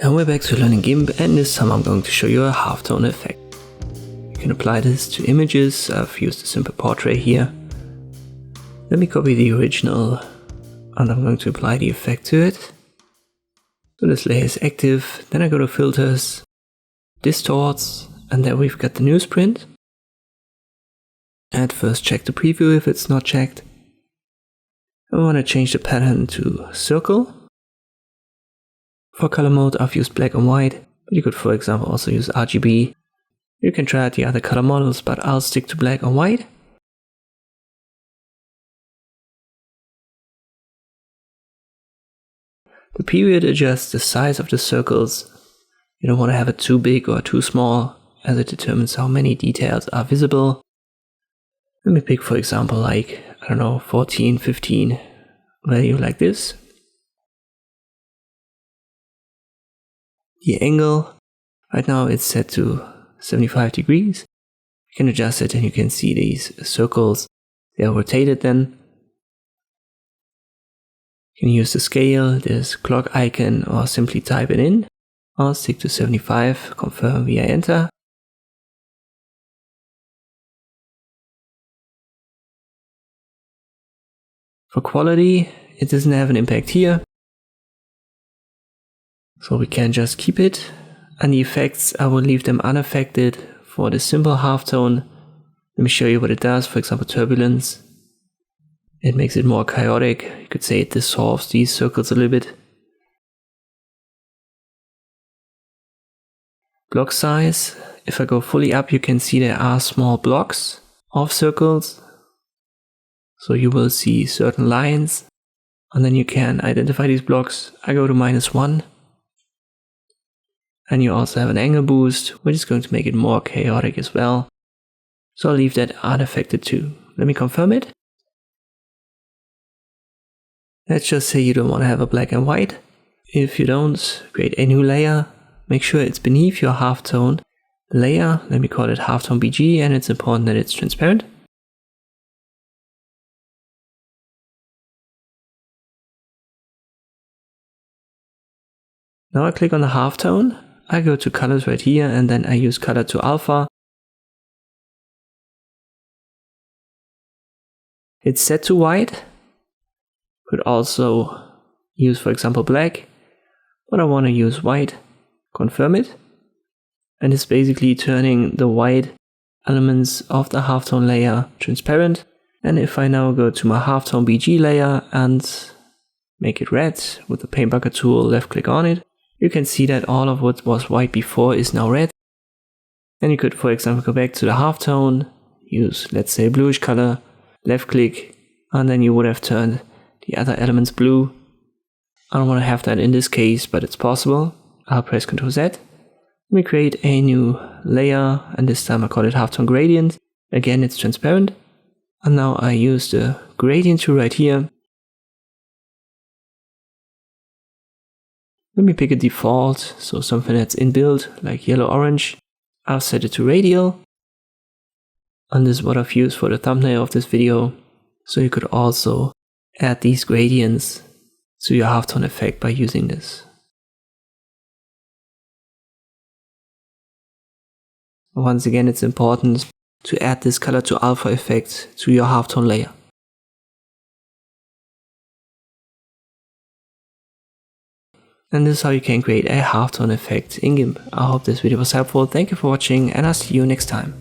And we're back to learning Gimp, and this time I'm going to show you a halftone effect. You can apply this to images. I've used a simple portrait here. Let me copy the original and I'm going to apply the effect to it. So this layer is active, then I go to filters, distorts, and there we've got the newsprint. At first check the preview if it's not checked. I want to change the pattern to circle. For color mode I've used black and white, but you could for example also use RGB. You can try out the other color models, but I'll stick to black and white. The period adjusts the size of the circles. You don't want to have it too big or too small, as it determines how many details are visible. Let me pick for example like, 14, 15 value like this. The angle, right now it's set to 75 degrees. You can adjust it and you can see these circles, they are rotated then. You can use the scale, this clock icon, or simply type it in. I'll stick to 75, confirm via enter. For quality, it doesn't have an impact here. So we can just keep it, and the effects I will leave them unaffected for the simple halftone. Let me show you what it does. For example, turbulence. It makes it more chaotic. You could say it dissolves these circles a little bit. Block size. If I go fully up, you can see there are small blocks of circles. So you will see certain lines, and then you can identify these blocks. I go to -1. And you also have an angle boost, which is going to make it more chaotic as well. So I'll leave that unaffected too. Let me confirm it. Let's just say you don't want to have a black and white. If you don't, create a new layer. Make sure it's beneath your halftone layer. Let me call it halftone BG, and it's important that it's transparent. Now I click on the halftone. I go to colors right here, and then I use color to alpha. It's set to white. Could also use for example black, but I want to use white. Confirm it. And it's basically turning the white elements of the halftone layer transparent. And if I now go to my halftone BG layer and make it red with the paint bucket tool, left click on it, you can see that all of what was white before is now red. Then you could, for example, go back to the halftone, use, let's say, bluish color, left click, and then you would have turned the other elements blue. I don't want to have that in this case, but it's possible. I'll press Ctrl Z. Let me create a new layer, and this time I call it halftone gradient. Again, it's transparent. And now I use the gradient tool right here. Let me pick a default, so something that's inbuilt, like yellow-orange. I'll set it to radial. And this is what I've used for the thumbnail of this video. So you could also add these gradients to your halftone effect by using this. Once again, it's important to add this color to alpha effect to your halftone layer. And this is how you can create a halftone effect in Gimp. I hope this video was helpful. Thank you for watching, and I'll see you next time.